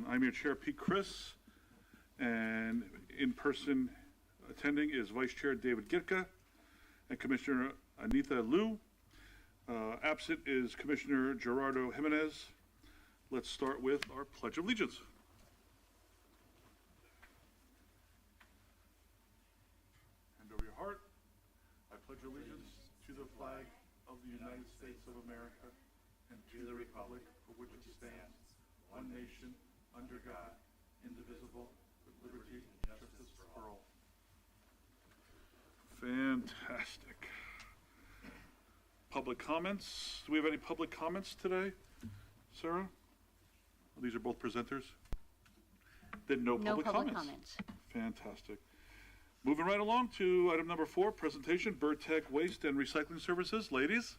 I'm your chair, Pete Chris, and in person attending is Vice Chair David Gitka and Commissioner Anita Liu. Absent is Commissioner Gerardo Jimenez. Let's start with our Pledge of Allegiance. Hand over your heart. I pledge allegiance to the flag of the United States of America and to the republic for which it stands, one nation, under God, indivisible, with liberty and justice for all. Fantastic. Public comments. Do we have any public comments today, Sarah? These are both presenters. Then no public comments. Fantastic. Moving right along to item number 4, presentation, Burtech Waste and Recycling Services. Ladies.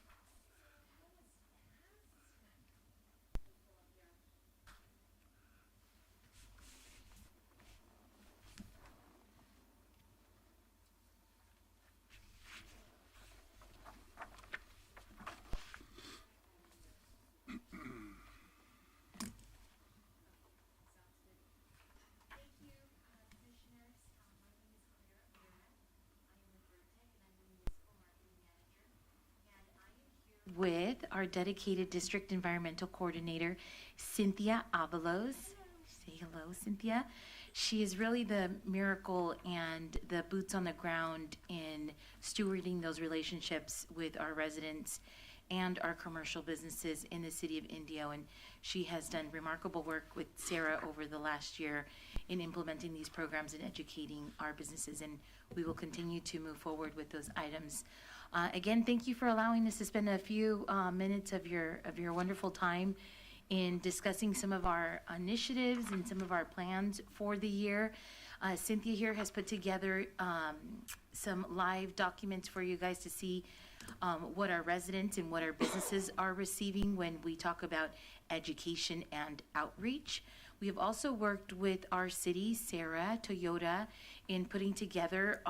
With our dedicated district environmental coordinator, Cynthia Avalos. Say hello, Cynthia. She is really the miracle and the boots on the ground in stewarding those relationships with our residents and our commercial businesses in the city of Indio. And she has done remarkable work with Sarah over the last year in implementing these programs and educating our businesses. And we will continue to move forward with those items. Again, thank you for allowing us to spend a few minutes of your wonderful time in discussing some of our initiatives and some of our plans for the year. Cynthia here has put together some live documents for you guys to see what our residents and what our businesses are receiving when we talk about education and outreach. We have also worked with our city, Sarah Toyota, in putting together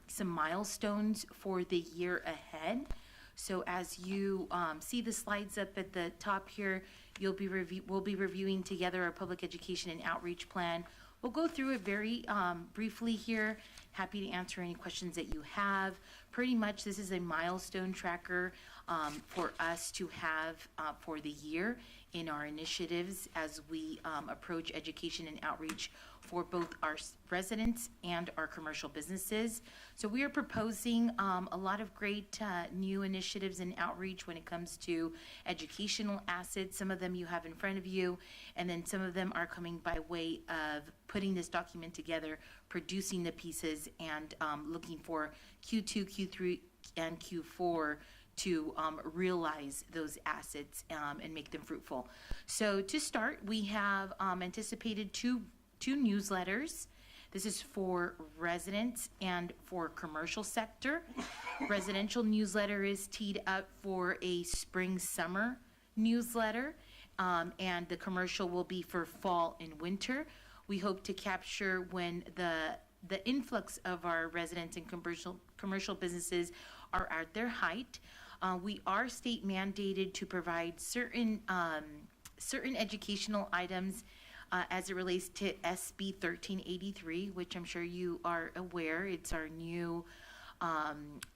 some milestones for the year ahead. So as you see the slides up at the top here, we'll be reviewing together our public education and outreach plan. We'll go through it very briefly here. Happy to answer any questions that you have. Pretty much this is a milestone tracker for us to have for the year in our initiatives as we approach education and outreach for both our residents and our commercial businesses. So we are proposing a lot of great new initiatives and outreach when it comes to educational assets. Some of them you have in front of you, and then some of them are coming by way of putting this document together, producing the pieces, and looking for Q2, Q3, and Q4 to realize those assets and make them fruitful. So to start, we have anticipated two newsletters. This is for residents and for commercial sector. Residential newsletter is teed up for a spring-summer newsletter, and the commercial will be for fall and winter. We hope to capture when the influx of our residents and commercial businesses are at their height. We are state mandated to provide certain educational items as it relates to SB 1383, which I'm sure you are aware. It's our new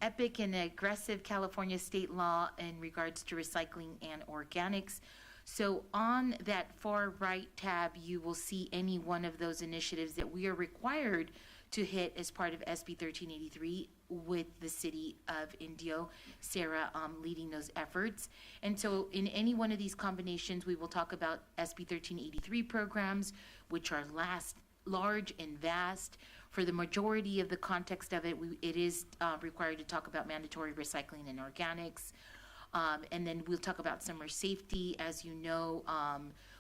epic and aggressive California state law in regards to recycling and organics. So on that far right tab, you will see any one of those initiatives that we are required to hit as part of SB 1383 with the city of Indio, Sarah leading those efforts. And so in any one of these combinations, we will talk about SB 1383 programs, which are large and vast. For the majority of the context of it, it is required to talk about mandatory recycling and organics. And then we'll talk about summer safety. As you know,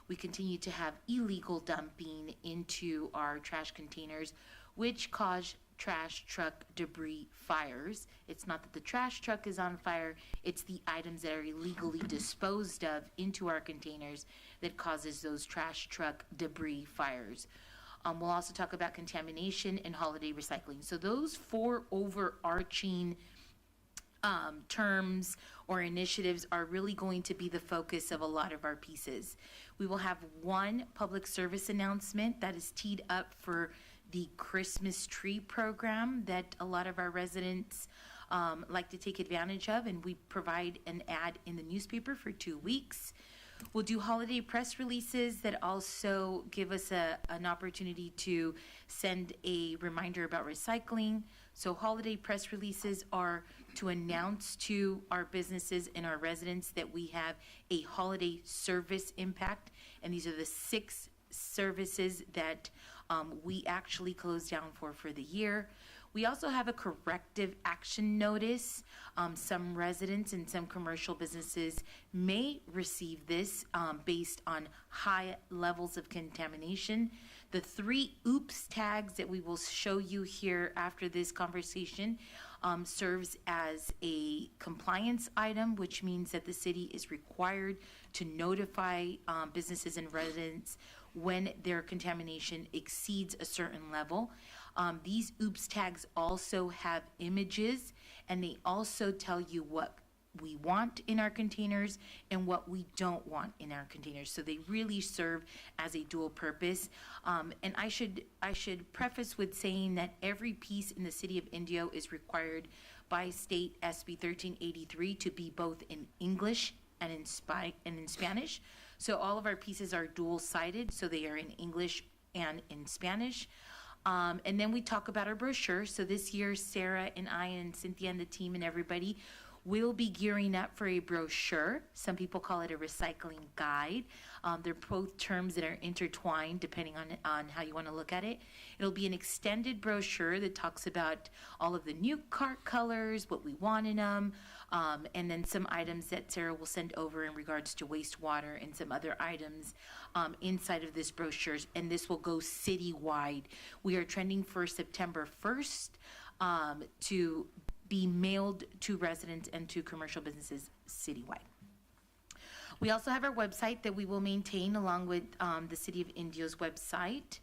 we continue to have illegal dumping into our trash containers, which cause trash truck debris fires. It's not that the trash truck is on fire, it's the items that are illegally disposed of into our containers that causes those trash truck debris fires. We'll also talk about contamination and holiday recycling. So those four overarching terms or initiatives are really going to be the focus of a lot of our pieces. We will have one public service announcement that is teed up for the Christmas tree program that a lot of our residents like to take advantage of, and we provide an ad in the newspaper for 2 weeks. We'll do holiday press releases that also give us an opportunity to send a reminder about recycling. So holiday press releases are to announce to our businesses and our residents that we have a holiday service impact. And these are the 6 services that we actually close down for the year. We also have a corrective action notice. Some residents and some commercial businesses may receive this based on high levels of contamination. The 3 OOPS tags that we will show you here after this conversation serves as a compliance item, which means that the city is required to notify businesses and residents when their contamination exceeds a certain level. These OOPS tags also have images, and they also tell you what we want in our containers and what we don't want in our containers. So they really serve as a dual purpose. And I should preface with saying that every piece in the city of Indio is required by state SB 1383 to be both in English and in Spanish. So all of our pieces are dual-sided, so they are in English and in Spanish. And then we talk about our brochure. So this year, Sarah and I and Cynthia and the team and everybody will be gearing up for a brochure. Some people call it a recycling guide. They're both terms that are intertwined depending on how you want to look at it. It'll be an extended brochure that talks about all of the new cart colors, what we want in them, and then some items that Sarah will send over in regards to wastewater and some other items inside of this brochure, and this will go citywide. We are trending for September 1st to be mailed to residents and to commercial businesses citywide. We also have our website that we will maintain along with the City of Indio's website.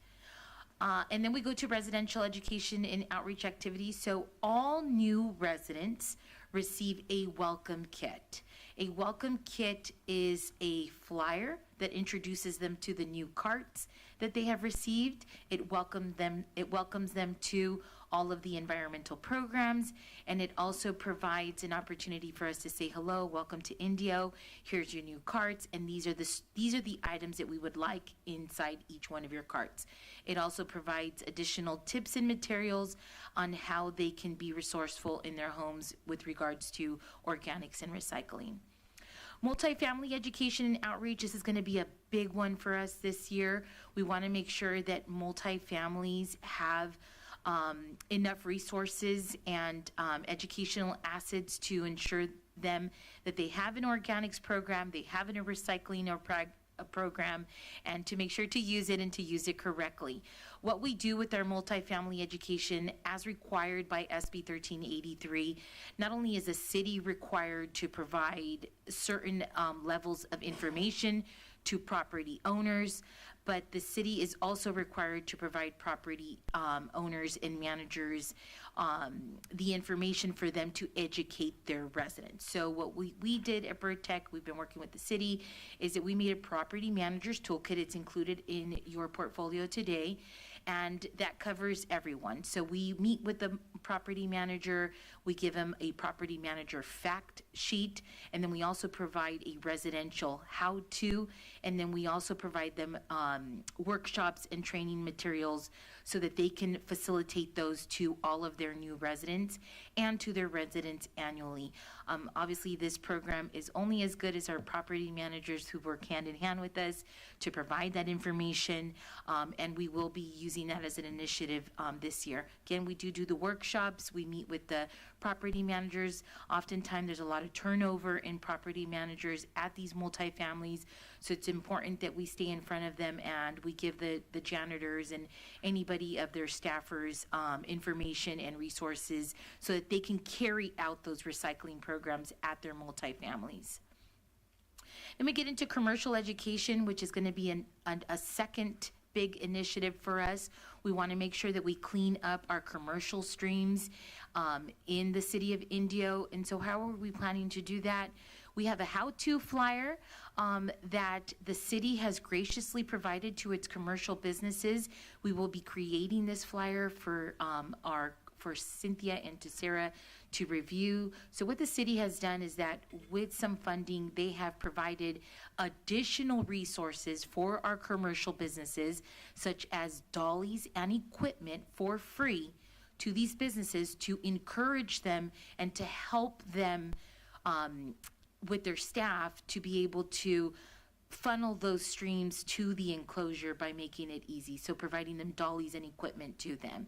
And then we go to residential education and outreach activities. So all new residents receive a welcome kit. A welcome kit is a flyer that introduces them to the new carts that they have received. It welcomes them to all of the environmental programs, and it also provides an opportunity for us to say hello, welcome to Indio, here's your new carts, and these are the items that we would like inside each one of your carts. It also provides additional tips and materials on how they can be resourceful in their homes with regards to organics and recycling. Multifamily education and outreach, this is going to be a big one for us this year. We want to make sure that multifamilies have enough resources and educational assets to ensure them that they have an organics program, they have a recycling or a program, and to make sure to use it and to use it correctly. What we do with our multifamily education as required by SB 1383, not only is the city required to provide certain levels of information to property owners, but the city is also required to provide property owners and managers the information for them to educate their residents. So what we did at BirdTech, we've been working with the city, is that we made a property manager's toolkit. It's included in your portfolio today, and that covers everyone. So we meet with the property manager, we give them a property manager fact sheet, and then we also provide a residential how-to, and then we also provide them workshops and training materials so that they can facilitate those to all of their new residents and to their residents annually. Obviously, this program is only as good as our property managers who work hand in hand with us to provide that information, and we will be using that as an initiative this year. Again, we do the workshops, we meet with the property managers. Oftentimes, there's a lot of turnover in property managers at these multifamilies, so it's important that we stay in front of them and we give the janitors and anybody of their staffers information and resources so that they can carry out those recycling programs at their multifamilies. Then we get into commercial education, which is going to be a second big initiative for us. We want to make sure that we clean up our commercial streams in the city of Indio. And so how are we planning to do that? We have a how-to flyer that the city has graciously provided to its commercial businesses. We will be creating this flyer for Cynthia and to Sarah to review. So what the city has done is that with some funding, they have provided additional resources for our commercial businesses, such as dollies and equipment for free to these businesses to encourage them and to help them with their staff to be able to funnel those streams to the enclosure by making it easy. So providing them dollies and equipment to them.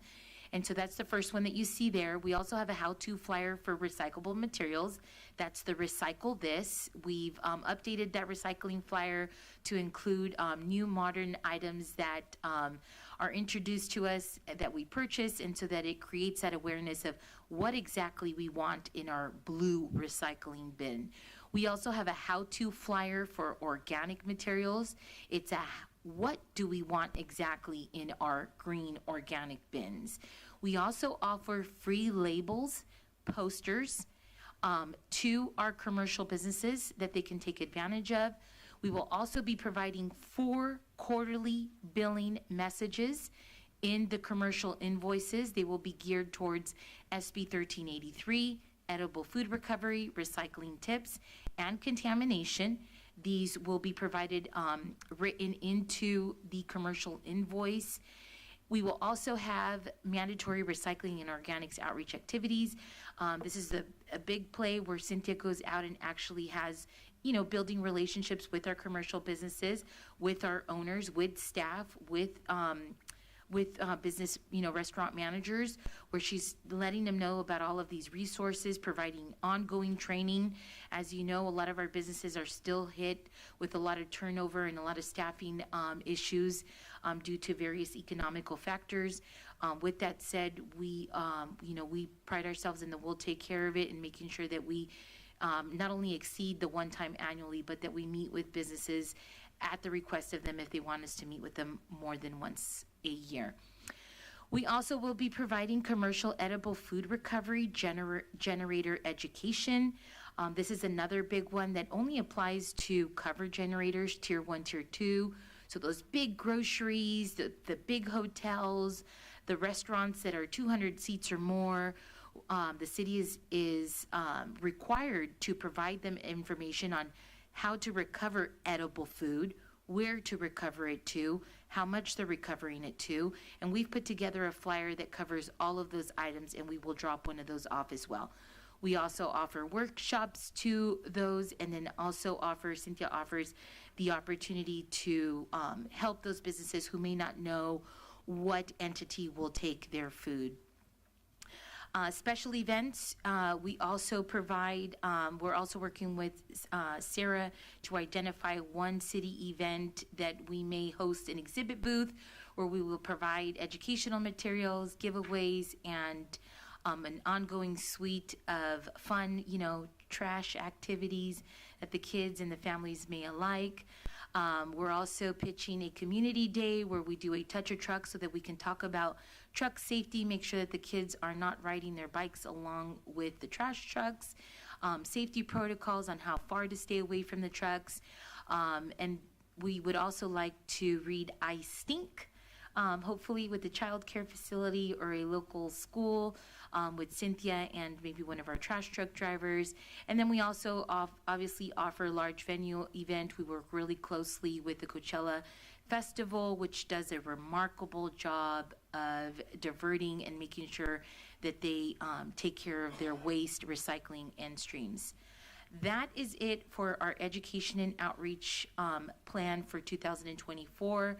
And so that's the first one that you see there. We also have a how-to flyer for recyclable materials. That's the Recycle This. We've updated that recycling flyer to include new modern items that are introduced to us that we purchase, and so that it creates that awareness of what exactly we want in our blue recycling bin. We also have a how-to flyer for organic materials. It's a what do we want exactly in our green organic bins. We also offer free labels, posters to our commercial businesses that they can take advantage of. We will also be providing 4 quarterly billing messages in the commercial invoices. They will be geared towards SB 1383, edible food recovery, recycling tips, and contamination. These will be provided written into the commercial invoice. We will also have mandatory recycling and organics outreach activities. This is a big play where Cynthia goes out and actually has, building relationships with our commercial businesses, with our owners, with staff, with business, restaurant managers, where she's letting them know about all of these resources, providing ongoing training. As you know, a lot of our businesses are still hit with a lot of turnover and a lot of staffing issues due to various economical factors. With that said, we pride ourselves in that we'll take care of it and making sure that we not only exceed the one time annually, but that we meet with businesses at the request of them if they want us to meet with them more than once a year. We also will be providing commercial edible food recovery generator education. This is another big one that only applies to cover generators, tier 1, tier 2. So those big groceries, the big hotels, the restaurants that are 200 seats or more. The city is required to provide them information on how to recover edible food, where to recover it to, how much they're recovering it to, and we've put together a flyer that covers all of those items, and we will drop one of those off as well. We also offer workshops to those, and then also Cynthia offers the opportunity to help those businesses who may not know what entity will take their food. Special events, we also provide, we're also working with Sarah to identify one city event that we may host an exhibit booth where we will provide educational materials, giveaways, and an ongoing suite of fun, trash activities that the kids and the families may like. We're also pitching a community day where we do a touch a truck so that we can talk about truck safety, make sure that the kids are not riding their bikes along with the trash trucks, safety protocols on how far to stay away from the trucks. And we would also like to read I Stink, hopefully with the child care facility or a local school, with Cynthia and maybe one of our trash truck drivers. And then we also obviously offer a large venue event. We work really closely with the Coachella Festival, which does a remarkable job of diverting and making sure that they take care of their waste, recycling, and streams. That is it for our education and outreach plan for 2024.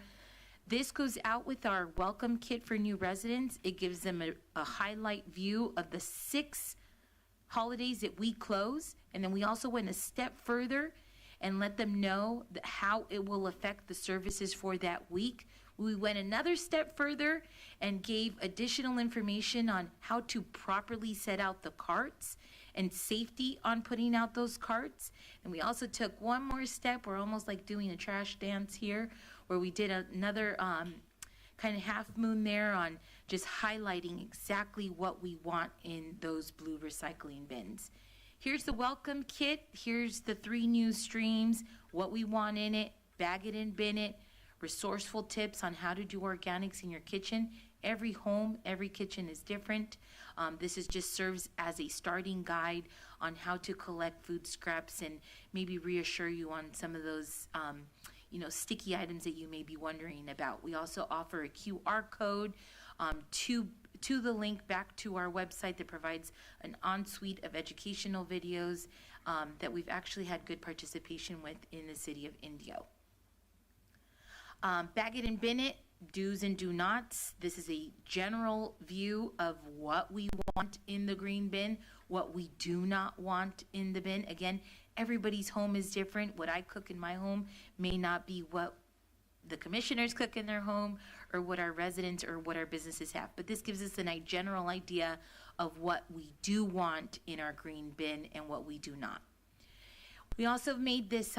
This goes out with our welcome kit for new residents. It gives them a highlight view of the 6 holidays that we close. And then we also went a step further and let them know how it will affect the services for that week. We went another step further and gave additional information on how to properly set out the carts and safety on putting out those carts. And we also took one more step. We're almost like doing a trash dance here, where we did another kind of half moon there on just highlighting exactly what we want in those blue recycling bins. Here's the welcome kit. Here's the 3 new streams, what we want in it, bag it and bin it, resourceful tips on how to do organics in your kitchen. Every home, every kitchen is different. This just serves as a starting guide on how to collect food scraps and maybe reassure you on some of those sticky items that you may be wondering about. We also offer a QR code to the link back to our website that provides an ensuite of educational videos that we've actually had good participation with in the city of Indio. Bag it and bin it, do's and do nots. This is a general view of what we want in the green bin, what we do not want in the bin. Again, everybody's home is different. What I cook in my home may not be what the commissioners cook in their home or what our residents or what our businesses have. But this gives us a general idea of what we do want in our green bin and what we do not. We also made this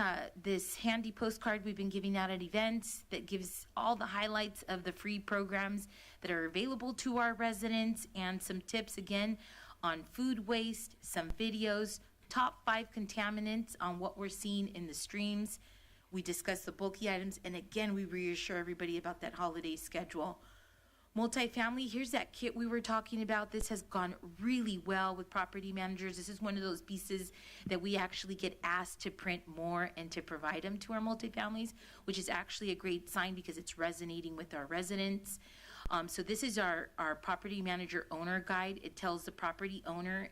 handy postcard we've been giving out at events that gives all the highlights of the free programs that are available to our residents and some tips again on food waste, some videos, top 5 contaminants on what we're seeing in the streams. We discuss the bulky items, and again, we reassure everybody about that holiday schedule. Multifamily, here's that kit we were talking about. This has gone really well with property managers. This is one of those pieces that we actually get asked to print more and to provide them to our multifamilies, which is actually a great sign because it's resonating with our residents. So this is our property manager owner guide. It tells the property owner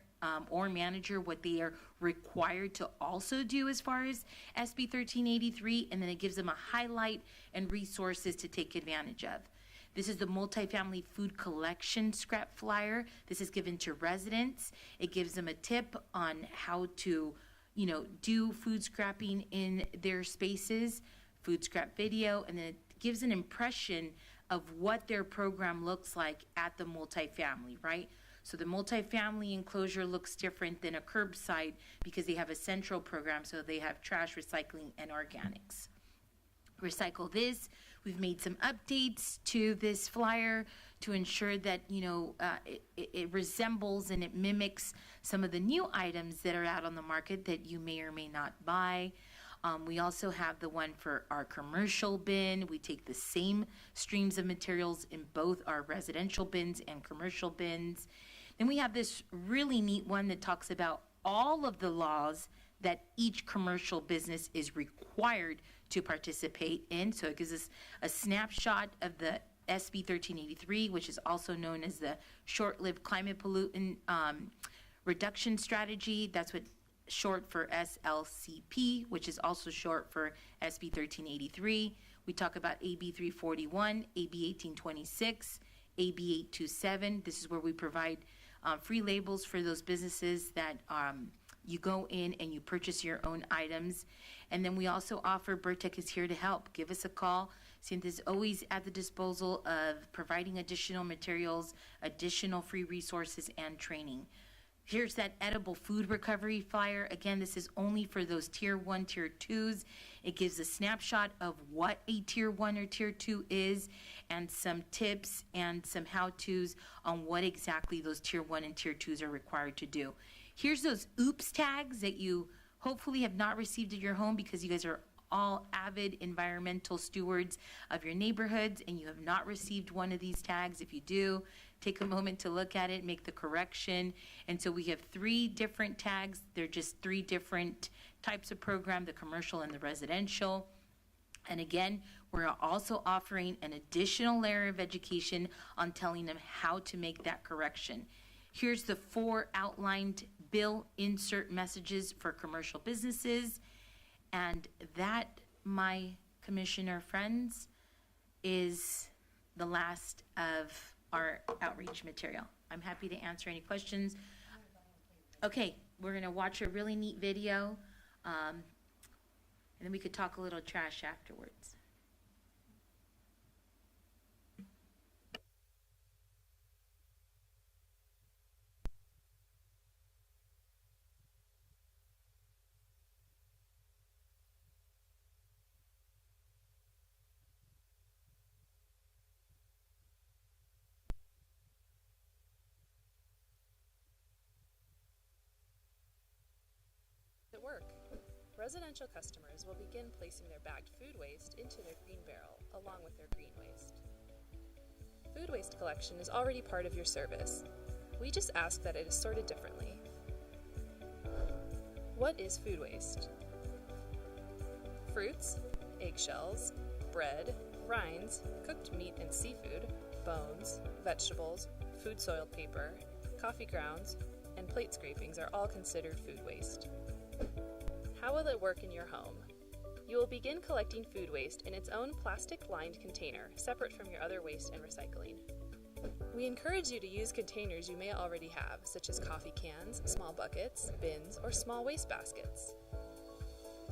or manager what they are required to also do as far as SB 1383, and then it gives them a highlight and resources to take advantage of. This is the multifamily food collection scrap flyer. This is given to residents. It gives them a tip on how to, do food scrapping in their spaces, food scrap video, and then it gives an impression of what their program looks like at the multifamily, right? So the multifamily enclosure looks different than a curbside because they have a central program, so they have trash, recycling, and organics. Recycle This. We've made some updates to this flyer to ensure that, it resembles and it mimics some of the new items that are out on the market that you may or may not buy. We also have the one for our commercial bin. We take the same streams of materials in both our residential bins and commercial bins. Then we have this really neat one that talks about all of the laws that each commercial business is required to participate in. So it gives us a snapshot of the SB 1383, which is also known as the short-lived climate pollutant reduction strategy. That's what short for SLCP, which is also short for SB 1383. We talk about AB 341, AB 1826, AB 827. This is where we provide free labels for those businesses that you go in and you purchase your own items. And then we also offer Burtec is here to help. Give us a call. Cynthia's is always at the disposal of providing additional materials, additional free resources, and training. Here's that edible food recovery flyer. Again, this is only for those tier 1, tier 2s. It gives a snapshot of what a tier 1 or tier 2 is and some tips and some how-tos on what exactly those tier 1 and tier 2s are required to do. Here's those OOPS tags that you hopefully have not received at your home because you guys are all avid environmental stewards of your neighborhoods and you have not received one of these tags. If you do, take a moment to look at it, make the correction. And so we have 3 different tags. They're just 3 different types of program, the commercial and the residential. And again, we're also offering an additional layer of education on telling them how to make that correction. Here's the 4 outlined bill insert messages for commercial businesses. And that, my commissioner friends, is the last of our outreach material. I'm happy to answer any questions. Okay, we're gonna watch a really neat video, and then we could talk a little trash afterwards. residential customers will begin placing their bagged food waste into their green barrel along with their green waste. Food waste collection is already part of your service. We just ask that it is sorted differently. What is food waste? Fruits, eggshells, bread, rinds, cooked meat and seafood, bones, vegetables, food soiled paper, coffee grounds, and plate scrapings are all considered food waste. How will it work in your home? You will begin collecting food waste in its own plastic-lined container, separate from your other waste and recycling. We encourage you to use containers you may already have, such as coffee cans, small buckets, bins, or small waste baskets.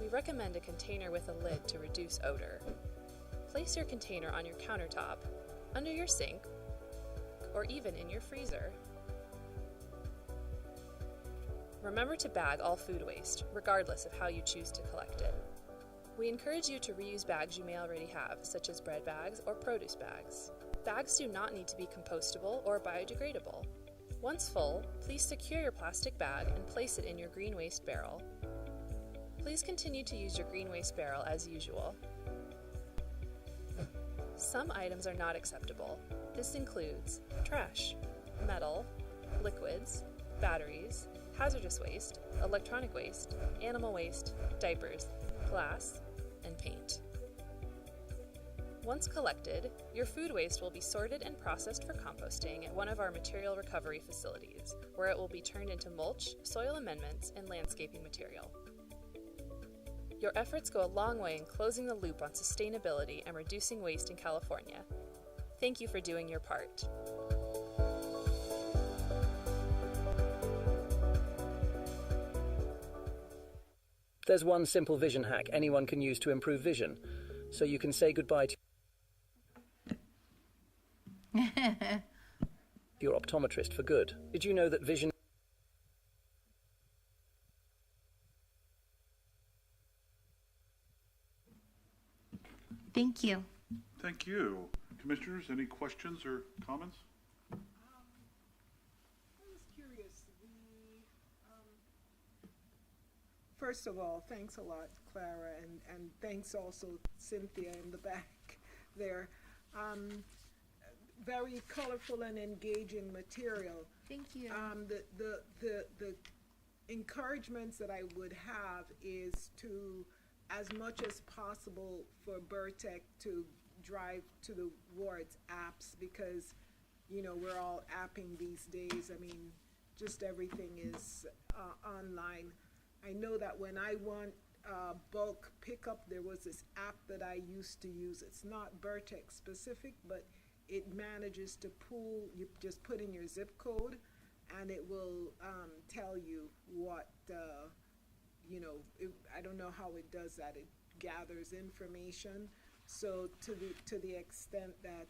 We recommend a container with a lid to reduce odor. Place your container on your countertop, under your sink, or even in your freezer. Remember to bag all food waste, regardless of how you choose to collect it. We encourage you to reuse bags you may already have, such as bread bags or produce bags. Bags do not need to be compostable or biodegradable. Once full, please secure your plastic bag and place it in your green waste barrel. Please continue to use your green waste barrel as usual. Some items are not acceptable. This includes trash, metal, liquids, batteries, hazardous waste, electronic waste, animal waste, diapers, glass, and paint. Once collected, your food waste will be sorted and processed for composting at one of our material recovery facilities, where it will be turned into mulch, soil amendments, and landscaping material. Your efforts go a long way in closing the loop on sustainability and reducing waste in California. Thank you for doing your part. There's one simple vision hack anyone can use to improve vision, so you can say goodbye to your optometrist for good. Did you know that vision... Thank you. Thank you. Commissioners, any questions or comments? I was curious. First of all, thanks a lot, Clara, and thanks also Cynthia in the back there. Very colorful and engaging material. Thank you. The encouragements that I would have is to, as much as possible, for Burtech to drive to the wards apps, because we're all apping these days. I mean, just everything is online. I know that when I want bulk pickup, there was this app that I used to use. It's not Burtech specific, but it manages to pull. You just put in your zip code, and it will tell you what. I don't know how it does that. It gathers information. So to the extent that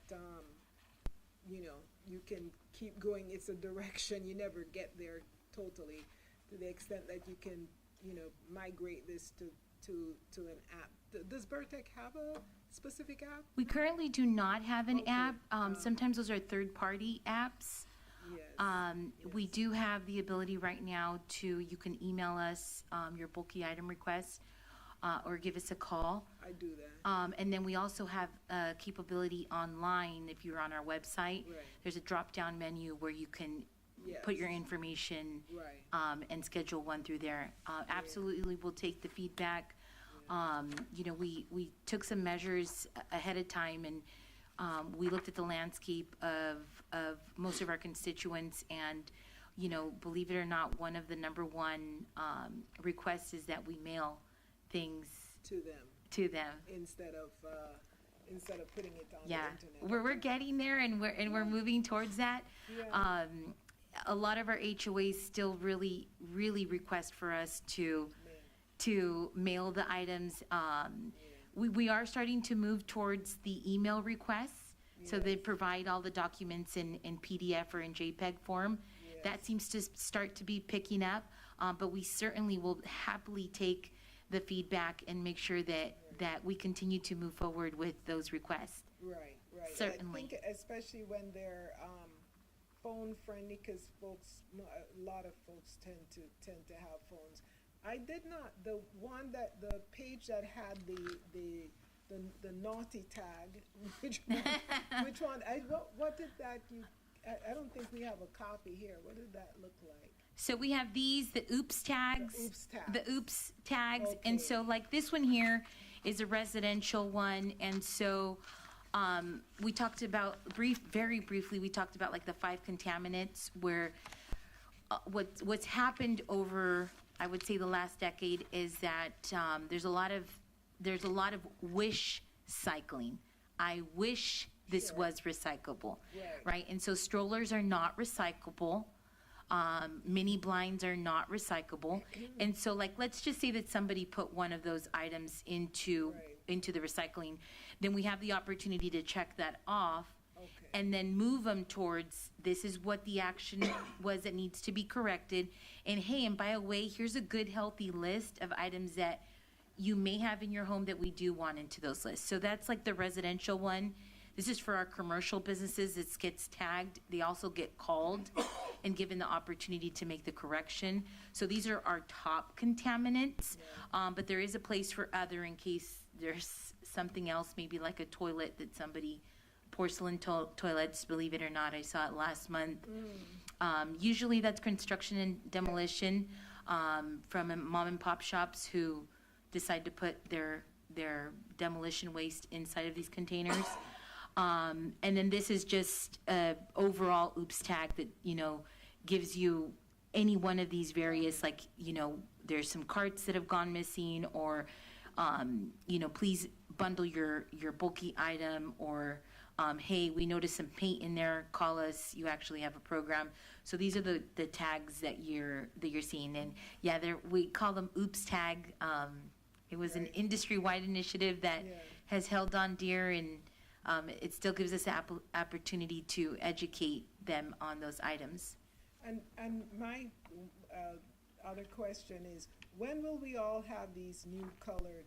you can keep going, it's a direction. You never get there totally. To the extent that you can migrate this to an app. Does Burtech have a specific app? We currently do not have an Okay. app. Sometimes those are third-party apps. Yes. We do have the ability right now you can email us your bulky item requests or give us a call. I do that. And then we also have a capability online. If you're on our website, Right. there's a drop-down menu where you can Yes. put your information Right. and schedule one through there. Absolutely, we'll take the feedback. We took some measures ahead of time, and we looked at the landscape of most of our constituents, and believe it or not, one of the number one requests is that we mail things To them to them. instead of putting it on Yeah, the internet. we're getting there, and we're moving towards that. Yeah. A lot of our HOAs still really request for us to mail the items. We are starting to move towards the email requests, so they provide all the documents in PDF or in JPEG form. Yes. That seems to start to be picking up, but we certainly will happily take the feedback and make sure that we continue to move forward with those requests. Right. Certainly. I think especially when they're phone friendly, because a lot of folks tend to have phones. I did not. The one that, the page that had the naughty tag, which one, what did that, I don't think we have a copy here. What did that look like? So we have these, the oops tags. The oops tags. The oops tags. Okay. And so like this one here is a residential one. And so we talked about, very briefly, we talked about like the 5 contaminants where what's happened over, I would say, the last decade is that there's a lot of wish cycling. I wish this was recyclable, right? And so strollers are not recyclable. Mini blinds are not recyclable. And so like, let's just say that somebody put one of those items into the recycling, then we have the opportunity to check that off and then move them towards, this is what the action was that needs to be corrected. And hey, and by the way, here's a good healthy list of items that you may have in your home that we do want into those lists. So that's like the residential one. This is for our commercial businesses. It gets tagged. They also get called and given the opportunity to make the correction. So these are our top contaminants, but there is a place for other in case there's something else, maybe like a toilet that somebody, porcelain toilets, believe it or not, I saw it last month. Usually that's construction and demolition from mom and pop shops who decide to put their demolition waste inside of these containers. And then this is just a overall oops tag that, gives you any one of these various, like, there's some carts that have gone missing, or, please bundle your bulky item, or, hey, we noticed some paint in there, call us, you actually have a program. So these are the tags that you're seeing. And yeah, we call them oops tag. It was an industry-wide initiative that has held on dear, and it still gives us the opportunity to educate them on those items. And my other question is, when will we all have these new colored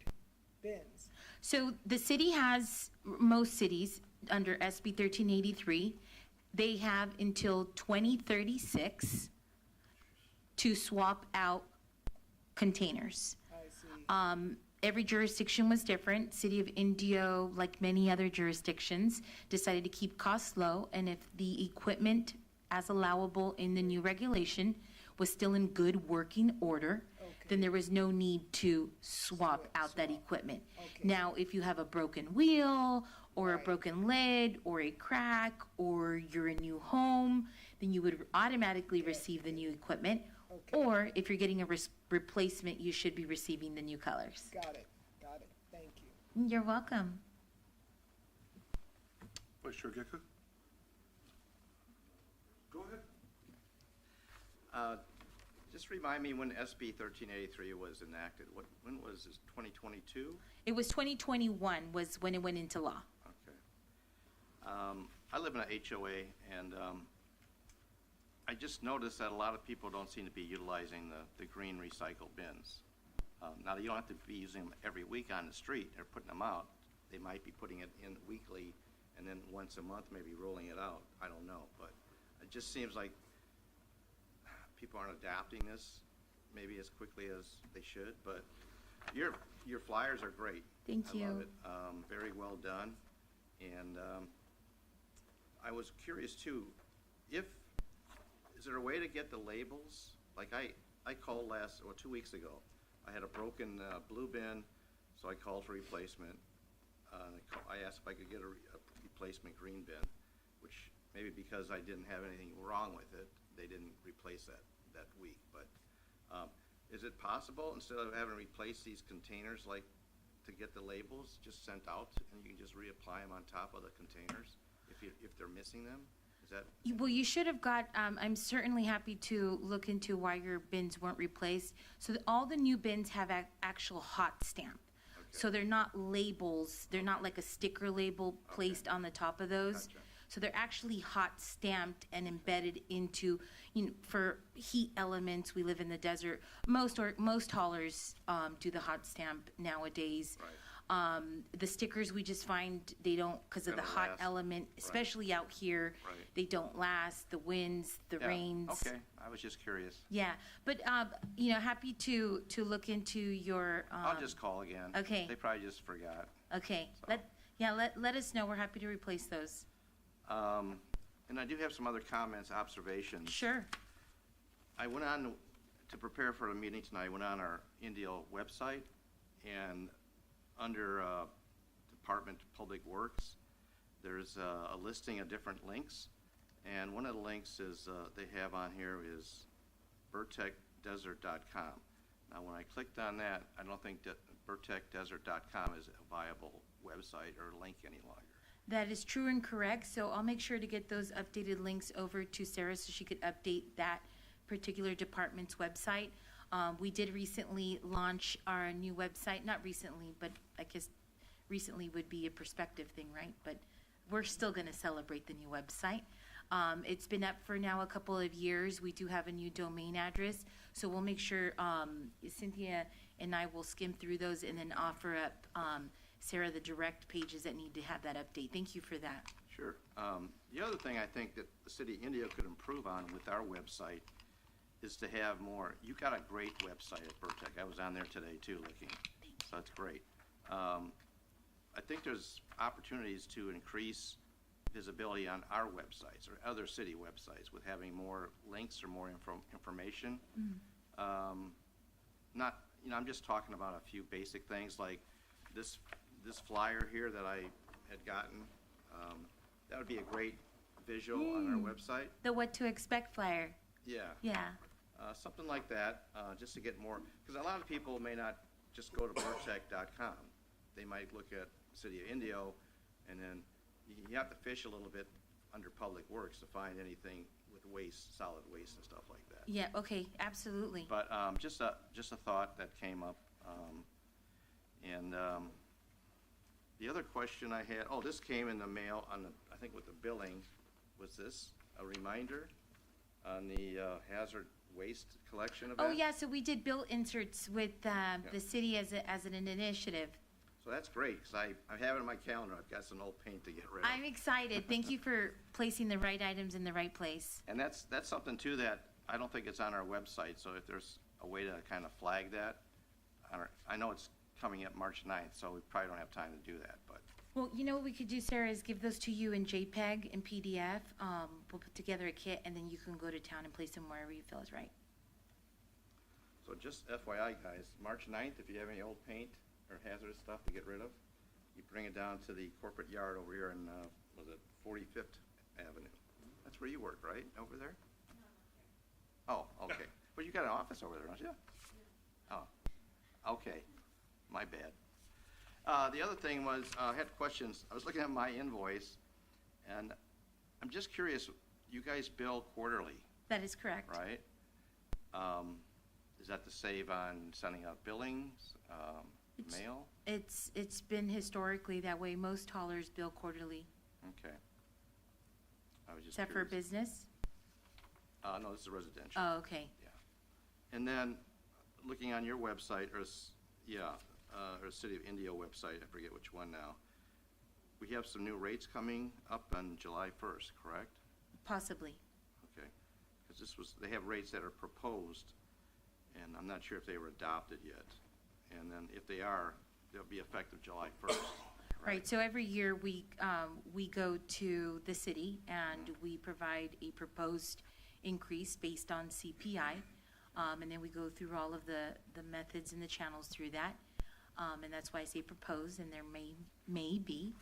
bins? So the city has, most cities, under SB 1383, they have until 2036 to swap out containers. I see. Every jurisdiction was different. City of Indio, like many other jurisdictions, decided to keep costs low, and if the equipment as allowable in the new regulation was still in good working order, then there was no need to swap out that equipment. Now, if you have a broken wheel, or a broken lid, or a crack, or you're a new home, then you would automatically receive the new equipment. Or if you're getting a replacement, you should be receiving the new colors. Got it. Thank you. You're welcome. Vice Chair Gika? Go ahead. Just remind me when SB 1383 was enacted. When was this, 2022? It was 2021 was when it went into law. Okay. I live in an HOA, and I just noticed that a lot of people don't seem to be utilizing the green recycle bins. Now, you don't have to be using them every week on the street or putting them out. They might be putting it in weekly and then once a month maybe rolling it out. I don't know, but it just seems like people aren't adapting this maybe as quickly as they should. But your flyers are great. Thank you. I love it. Very well done. And I was curious too, is there a way to get the labels? Like I called 2 weeks ago. I had a broken blue bin, so I called for replacement. I asked if I could get a replacement green bin, which maybe because I didn't have anything wrong with it, they didn't replace that week. But is it possible, instead of having to replace these containers, like to get the labels just sent out, and you can just reapply them on top of the containers if they're missing them? Is that? Well, you should have got, I'm certainly happy to look into why your bins weren't replaced. So all the new bins have actual hot stamp. Okay. So they're not labels, they're not like a sticker label placed on the top of those. Gotcha. So they're actually hot stamped and embedded into, for heat elements, we live in the desert. Most haulers do the hot stamp nowadays. Right. The stickers, we just find they don't, because of the Don't hot last. element, especially out here. Right. They don't last, the winds, the Yeah, rains. Okay, I was just curious. Yeah, but, happy to look into your, I'll just call again. okay. They probably just forgot. okay, So- let us know. We're happy to replace those. And I do have some other comments, observations. Sure. I went on, to prepare for the meeting tonight, I went on our Indio website, and under Department of Public Works, there's a listing of different links, and one of the links is, they have on here is burtechdesert.com. Now, when I clicked on that, I don't think that burtechdesert.com is a viable website or link any longer. That is true and correct, so I'll make sure to get those updated links over to Sarah so she could update that particular department's website. We did recently launch our new website, not recently, but I guess recently would be a perspective thing, right? But we're still gonna celebrate the new website. It's been up for now a couple of years. We do have a new domain address, so we'll make sure, Cynthia and I will skim through those and then offer up, Sarah, the direct pages that need to have that update. Thank you for that. Sure. The other thing I think that the city of Indio could improve on with our website is to have more, you got a great website at Burtec. I was on there today too looking, so that's great. I think there's opportunities to increase visibility on our websites or other city websites with having more links or more information. Not, I'm just talking about a few basic things like this flyer here that I had gotten. That would be a great visual on our website. The what to expect flyer. Yeah. Yeah. Something like that, just to get more, because a lot of people may not just go to burtec.com. They might look at City of Indio, and then you have to fish a little bit under Public Works to find anything with waste, solid waste and stuff like that. Yeah, okay, absolutely. But just a thought that came up. And the other question I had, this came in the mail on the, I think with the billing, was this a reminder on the hazard waste collection event? Oh, yeah, so we did bill inserts with the city as an initiative. So that's great, because I have it on my calendar. I've got some old paint to get rid of. I'm excited. Thank you for placing the right items in the right place. And that's something too that I don't think it's on our website, so if there's a way to kind of flag that, I know it's coming up March 9th, so we probably don't have time to do that, but. Well, you know what we could do, Sarah, is give those to you in JPEG and PDF. We'll put together a kit, and then you can go to town and place them wherever you feel is right. So just FYI, guys, March 9th, if you have any old paint or hazardous stuff to get rid of, you bring it down to the corporate yard over here in, 45th Avenue? That's where you work, right, over there? Oh, okay. But you got an office over there, don't you? Oh, okay. My bad. The other thing was, I had questions. I was looking at my invoice, and I'm just curious, you guys bill quarterly, That is correct. right? Is that to save on sending out billings, mail? It's been historically that way. Most haulers bill quarterly. Okay. I was just Except for curious. business? No, this is residential. Oh, okay. And then, looking on your website, or City of Indio website, I forget which one now, we have some new rates coming up on July 1st, correct? Possibly. Okay. Because they have rates that are proposed, and I'm not sure if they were adopted yet. And then if they are, they'll be effective July 1st. Right, so every year we go to the city and we provide a proposed increase based on CPI. And then we go through all of the methods and the channels through that. And that's why I say propose, and there may be.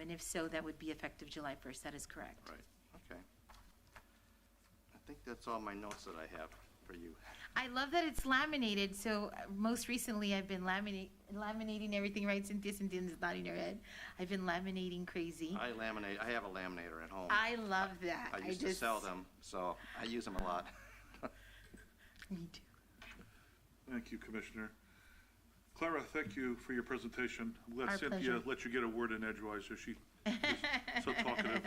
And if so, that would be effective July 1st. That is correct. Right, okay. I think that's all my notes that I have for you. I love that it's laminated. So most recently, I've been laminating everything, right? Cynthia's nodding her head. I've been laminating crazy. I have a laminator at home. I love that. I used to sell them, so I use them a lot. Me too. Thank you, Commissioner. Clara, thank you for your presentation. Let Our Cynthia pleasure. let you get a word in edgewise, so she is so talkative.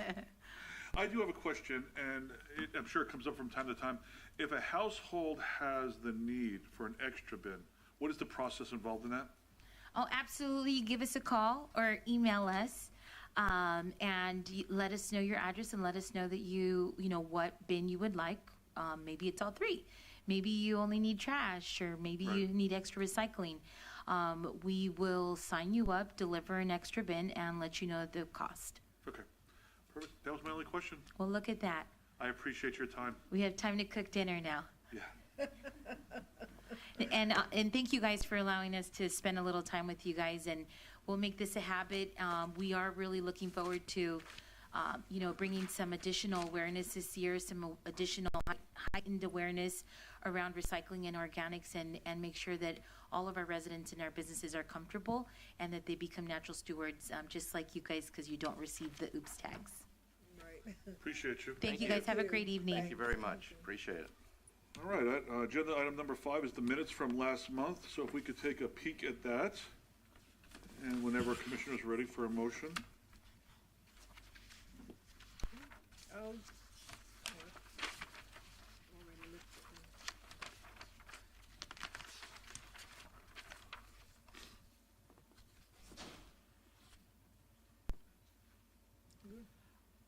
I do have a question, and I'm sure it comes up from time to time. If a household has the need for an extra bin, what is the process involved in that? Oh, absolutely. Give us a call or email us, and let us know your address and let us know that you know what bin you would like. Maybe it's all three. Maybe you only need trash, or maybe you Right. need extra recycling. We will sign you up, deliver an extra bin, and let you know the cost. Okay, perfect. That was my only question. Well, look at that. I appreciate your time. We have time to cook dinner now. Yeah. And thank you guys for allowing us to spend a little time with you guys, and we'll make this a habit. We are really looking forward to, bringing some additional awareness this year, some additional heightened awareness around recycling and organics, and make sure that all of our residents and our businesses are comfortable and that they become natural stewards, just like you guys, because you don't receive the oops tags. Right. Appreciate you. Thank you guys. Have a great evening. Thank you very much. Appreciate it. All right, agenda item number 5 is the minutes from last month, so if we could take a peek at that, and whenever Commissioner's ready for a motion. I'll- already looked at them.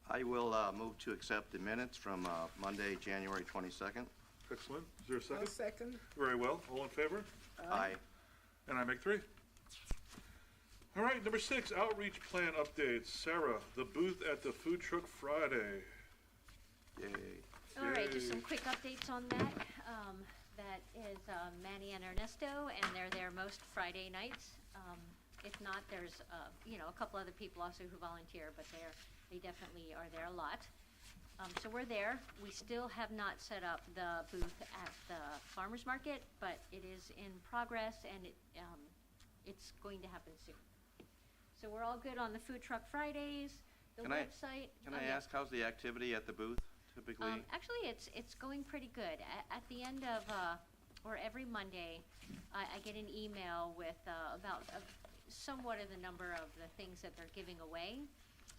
I will move to accept the minutes from Monday, January 22nd. Excellent. Is there a I'll second? second. Very well. All in favor? Aye. And I make 3. All right, number 6, outreach plan updates. Sarah, the booth at the Food Truck Friday. Yay. All right, just Yay. some quick updates on that. That is Manny and Ernesto, and they're there most Friday nights. If not, there's a couple other people also who volunteer, but they definitely are there a lot. So we're there. We still have not set up the booth at the farmers market, but it is in progress, and it's going to happen soon. So we're all good on the Food Truck Fridays, the website. Can Oh, I yeah. ask, how's the activity at the booth typically? Actually, it's going pretty good. At the end of, or every Monday, I get an email with about somewhat of the number of the things that they're giving away,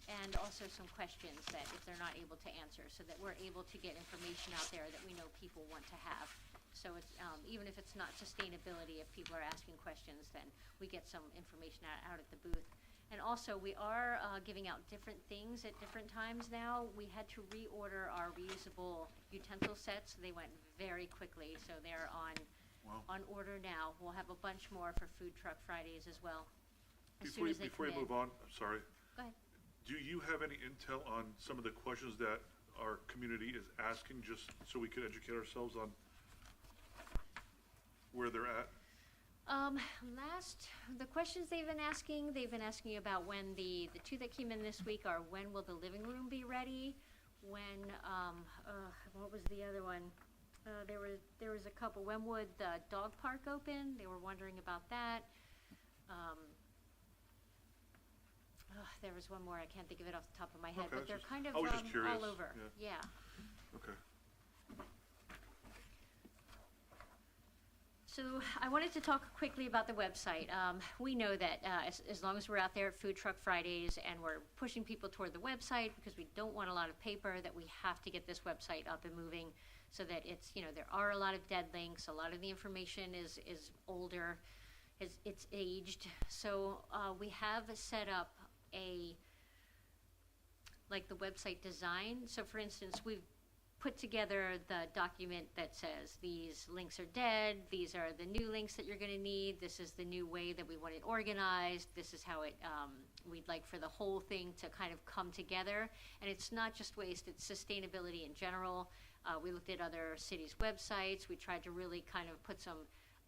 and also some questions that if they're not able to answer, so that we're able to get information out there that we know people want to have. So it's, even if it's not sustainability, if people are asking questions, then we get some information out at the booth. And also, we are giving out different things at different times now. We had to reorder our reusable utensil sets. They went very quickly, so they're Wow. on order now. We'll have a bunch more for Food Truck Fridays as well, as Before soon you, as they before come you in. move on, I'm sorry. Go ahead. Do you have any intel on some of the questions that our community is asking, just so we could educate ourselves on where they're at? The questions they've been asking about when the two that came in this week are when will the living room be ready? When, what was the other one? There was a couple. When would the dog park open? They were wondering about that. There was one more. I can't think of it off the top of my head, Okay, but they're just- kind of I was just curious, all over. Yeah. Okay. So I wanted to talk quickly about the website. We know that as long as we're out there at Food Truck Fridays and we're pushing people toward the website because we don't want a lot of paper, that we have to get this website up and moving so that it's, there are a lot of dead links. A lot of the information is older, it's aged. So we have set up the website design. So for instance, we've put together the document that says these links are dead, these are the new links that you're going to need, this is the new way that we want it organized, this is how it we'd like for the whole thing to kind of come together. And it's not just waste, it's sustainability in general. We looked at other cities' websites. We tried to really kind of put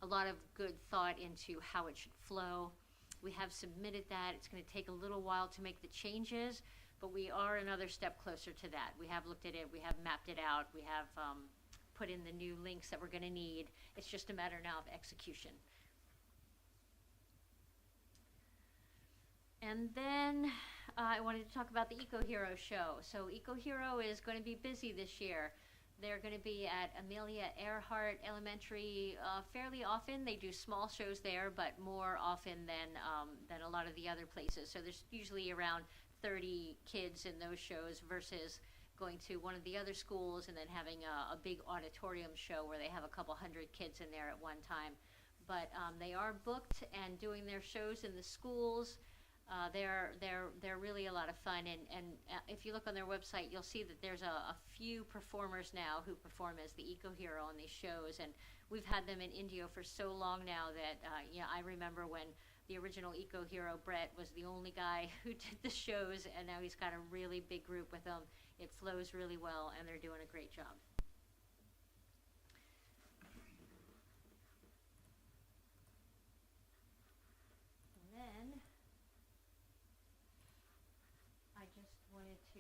a lot of good thought into how it should flow. We have submitted that. It's going to take a little while to make the changes, but we are another step closer to that. We have looked at it, we have mapped it out, we have put in the new links that we're going to need. It's just a matter now of execution. And then I wanted to talk about the Eco Hero show. So Eco Hero is going to be busy this year. They're going to be at Amelia Earhart Elementary fairly often. They do small shows there, but more often than a lot of the other places. So there's usually around 30 kids in those shows versus going to one of the other schools and then having a big auditorium show where they have a couple hundred kids in there at one time. but they are booked and doing their shows in the schools. They're really a lot of fun, and if you look on their website, you'll see that there's a few performers now who perform as the Eco Hero on these shows, and we've had them in Indio for so long now that I remember when the original Eco Hero, Brett, was the only guy who did the shows, and now he's got a really big group with him. It flows really well, and they're doing a great job. And then I just wanted to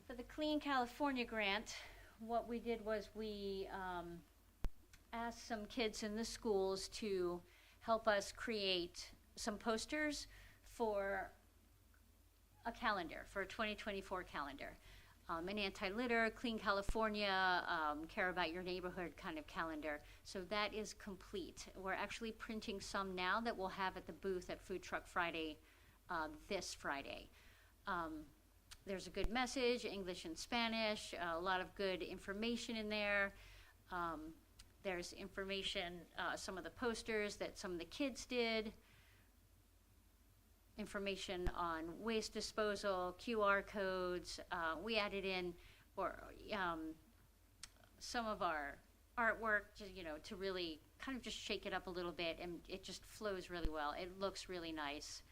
for the Clean California grant, what we did was we asked some kids in the schools to help us create some posters for a calendar, for a 2024 calendar. An anti-litter, Clean California, care about your neighborhood kind of calendar. So that is complete. We're actually printing some now that we'll have at the booth at Food Truck Friday this Friday. There's a good message, English and Spanish, a lot of good information in there. There's information, some of the posters that some of the kids did, information on waste disposal, QR codes. We added in some of our artwork, to really kind of just shake it up a little bit, and it just flows really well. It looks really nice.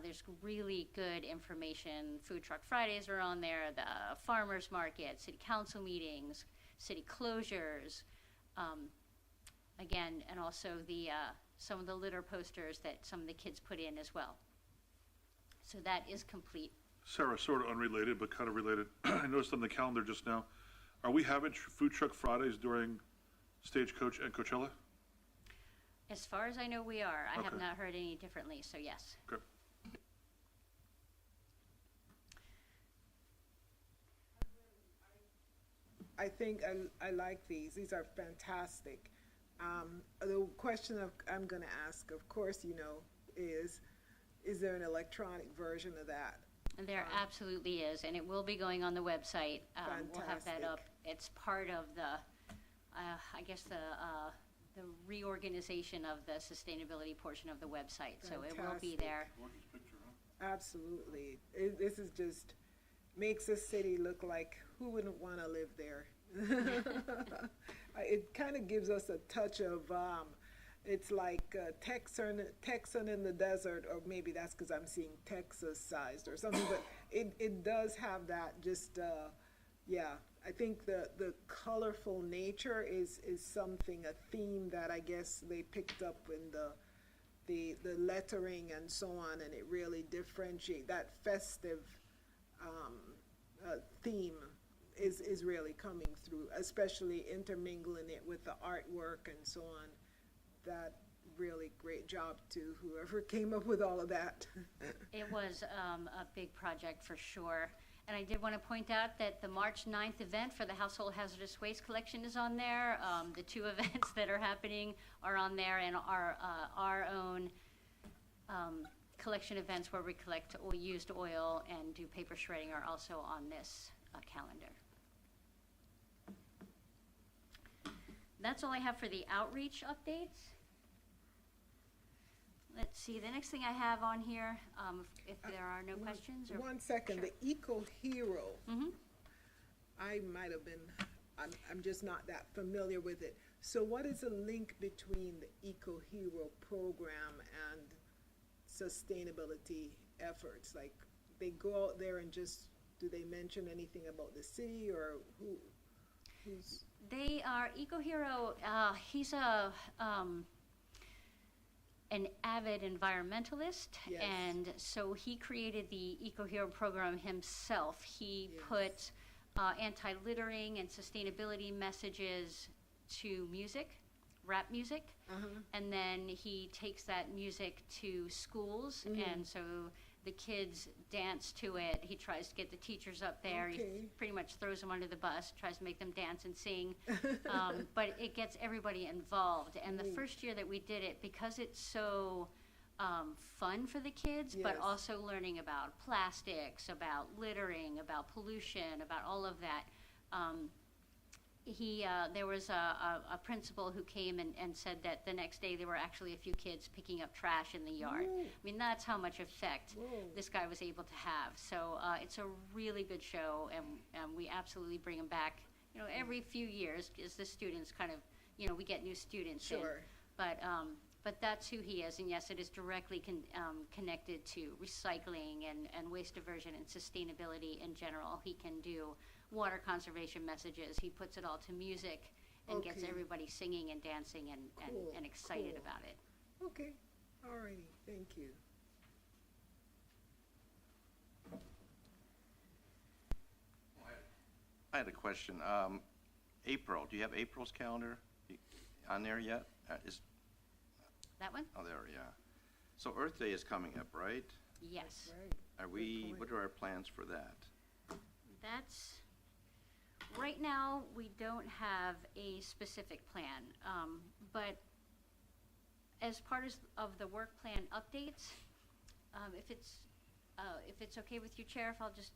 There's really good information. Food Truck Fridays are on there, the farmers market, city council meetings, city closures, again, and also the some of the litter posters that some of the kids put in as well. So that is complete. Sarah, sort of unrelated, but kind of related. I noticed on the calendar just now, are we having Food Truck Fridays during Stagecoach and Coachella? As far as I know, we are. I have Okay. not heard any differently, so yes. Okay. I think I like these. These are fantastic. The question I'm going to ask, of course, is there an electronic version of that? And there absolutely is, and it will be going on the website. We'll have that up. Fantastic. It's part of the, I guess the reorganization of the sustainability portion of the website. So it will be Fantastic. there. Absolutely. This is just makes a city look like who wouldn't want to live there. It kind of gives us a touch of it's like Texan in the desert, or maybe that's because I'm seeing Texas-sized or something, but it does have that just, I think the colorful nature is something, a theme that I guess they picked up in the lettering and so on, and it really differentiates that festive theme is really coming through, especially intermingling it with the artwork and so on. That really great job to whoever came up with all of that. It was a big project for sure. And I did want to point out that the March 9th event for the Household Hazardous Waste Collection is on there. The two events that are happening are on there, and our own collection events where we collect used oil and do paper shredding are also on this calendar. That's all I have for the outreach updates. Let's see, the next thing I have on here, if there are no questions. Or 1 second, Sure. the Eco Hero. Mhm. I might have been, I'm just not that familiar with it. So what is the link between the Eco Hero program and sustainability efforts? Like, they go out there and just, do they mention anything about the city, or who's? They are Eco Hero. He's an avid environmentalist, Yes. and so he created the Eco Hero program himself. He Yes. put anti-littering and sustainability messages to music, rap music, and then he takes that music to schools, and so the kids dance to it. He tries to get the teachers up there. Okay. He pretty much throws them under the bus, tries to make them dance and sing, but it gets everybody involved. And the first year that we did it, because it's so fun for the kids, but Yes. also learning about plastics, about littering, about pollution, about all of that. There was a principal who came and said that the next day there were actually a few kids picking up trash in the yard. Ooh. I mean, that's how much effect Whoa. this guy was able to have. So it's a really good show, and we absolutely bring him back, every few years as the students kind of, we get new students in. Sure. But that's who he is, and yes, it is directly connected to recycling and waste diversion and sustainability in general. He can do water conservation messages. He puts it all to music and gets Okay. everybody singing and dancing and Cool, excited cool. about it. Okay, alrighty, thank you. I had a question. April, do you have April's calendar on there yet? That one? Oh, there, yeah. So Earth Day is coming up, right? Yes. Right. Good What point. are our plans for that? That's, right now, we don't have a specific plan, but as part of the work plan updates, if it's okay with you, Chair, if I'll just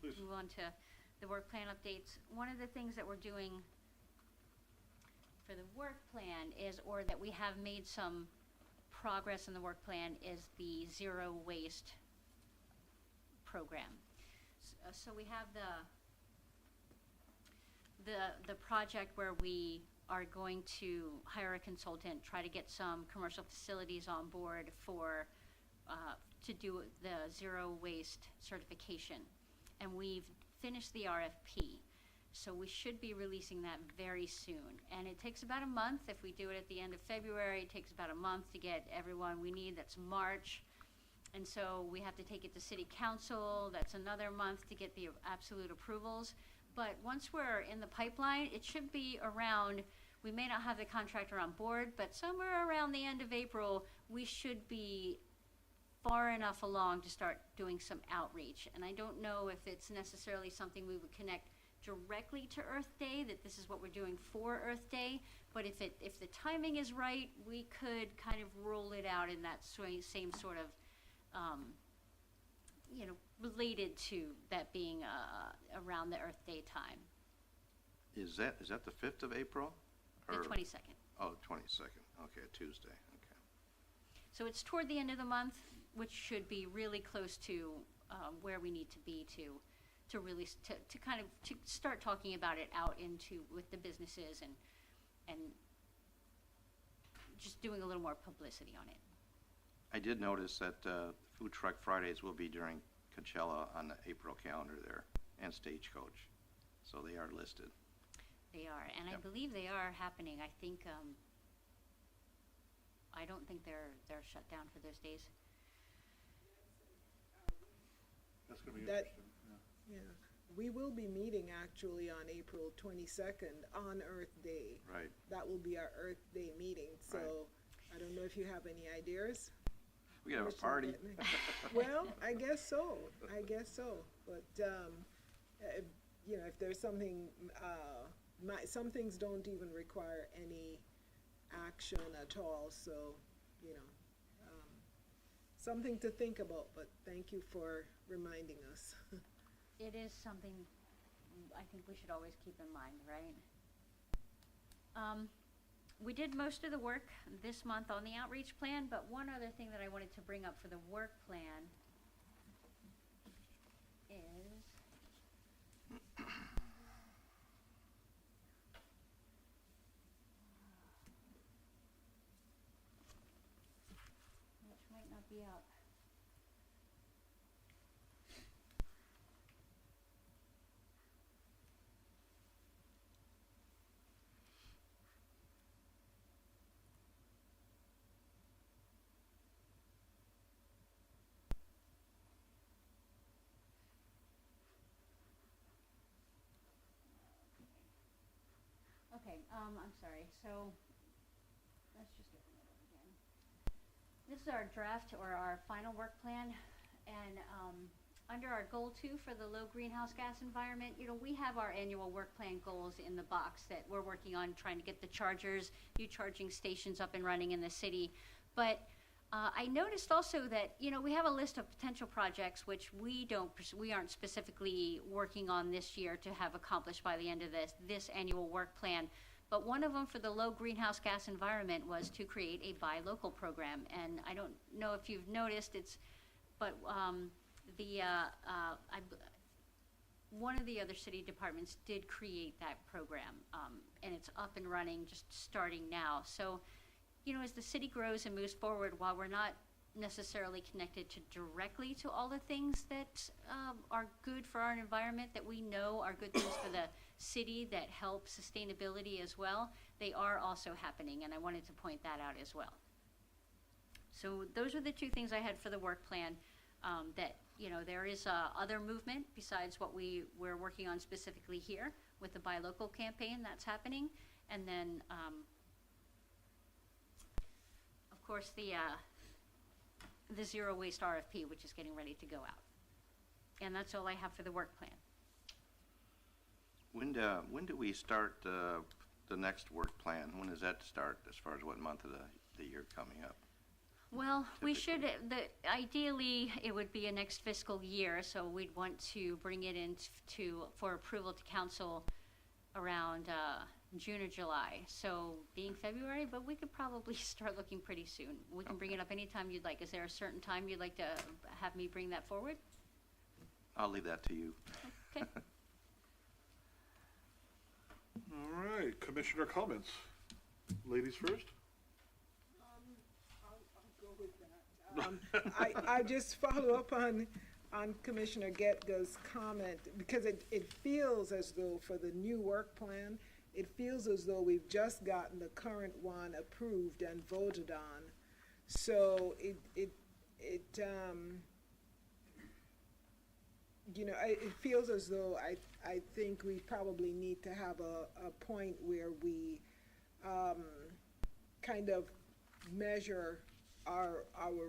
Please. move on to the work plan updates. One of the things that we're doing for the work plan is, or that we have made some progress in the work plan, is the zero waste program. So we have the project where we are going to hire a consultant, try to get some commercial facilities on board for to do the zero waste certification, and we've finished the RFP. So we should be releasing that very soon. And it takes about a month. If we do it at the end of February, it takes about a month to get everyone we need. That's March. And so we have to take it to City Council. That's another month to get the absolute approvals. But once we're in the pipeline, it should be around, we may not have the contractor on board, but somewhere around the end of April, we should be far enough along to start doing some outreach. And I don't know if it's necessarily something we would connect directly to Earth Day, that this is what we're doing for Earth Day, but if the timing is right, we could kind of roll it out in that same sort of, related to that being around the Earth Day time, Is that the 5th of April? the Or- 22nd. Oh, 22nd, okay, Tuesday, okay. So it's toward the end of the month, which should be really close to where we need to be to really to kind of to start talking about it out with the businesses and just doing a little more publicity on it. I did notice that Food Truck Fridays will be during Coachella on the April calendar there, and Stagecoach, so they are listed. They are, and I Yep. believe they are happening. I think I don't think they're shut down for those days. That's gonna be That- interesting, yeah. Yeah, we will be meeting actually on April 22nd on Earth Day. Right. That will be our Earth Day meeting, so I don't know if you have any ideas. We could have a Commissioner party. Whitney? Well, I guess so, but, if there's something, some things don't even require any action at all, so, something to think about, but thank you for reminding us. It is something I think we should always keep in mind, right? We did most of the work this month on the outreach plan, but one other thing that I wanted to bring up for the work plan is which might not be up. Okay, I'm sorry, so, let's just open it up again. This is our draft or our final work plan, and, under our goal 2 for the low greenhouse gas environment, we have our annual work plan goals in the box that we're working on, trying to get the chargers, new charging stations up and running in the city, but, I noticed also that, we have a list of potential projects which we aren't specifically working on this year to have accomplished by the end of this annual work plan. But one of them for the low greenhouse gas environment was to create a buy local program. And I don't know if you've noticed, one of the other city departments did create that program, and it's up and running, just starting now. So, as the city grows and moves forward, while we're not necessarily connected directly to all the things that are good for our environment, that we know are good things for the city that help sustainability as well, they are also happening, and I wanted to point that out as well. So those are the two things I had for the work plan. That there is other movement besides what we're working on specifically here with the Buy Local campaign that's happening, and then of course the zero waste RFP, which is getting ready to go out. And that's all I have for the work plan. When do we start the next work plan? When does that start, as far as what month of the year coming up? Well, we should, ideally, it would be a next fiscal year, so we'd want to bring it in for approval to council around June or July. So being February, but we could probably start looking pretty soon. We can bring it up anytime you'd like. Is there a certain time you'd like to have me bring that forward? I'll leave that to you. Okay. All right, commissioner comments. Ladies first. I just follow up on Commissioner Getga's comment, because it feels as though for the new work plan, it feels as though we've just gotten the current one approved and voted on. So it feels as though I think we probably need to have a point where we kind of measure our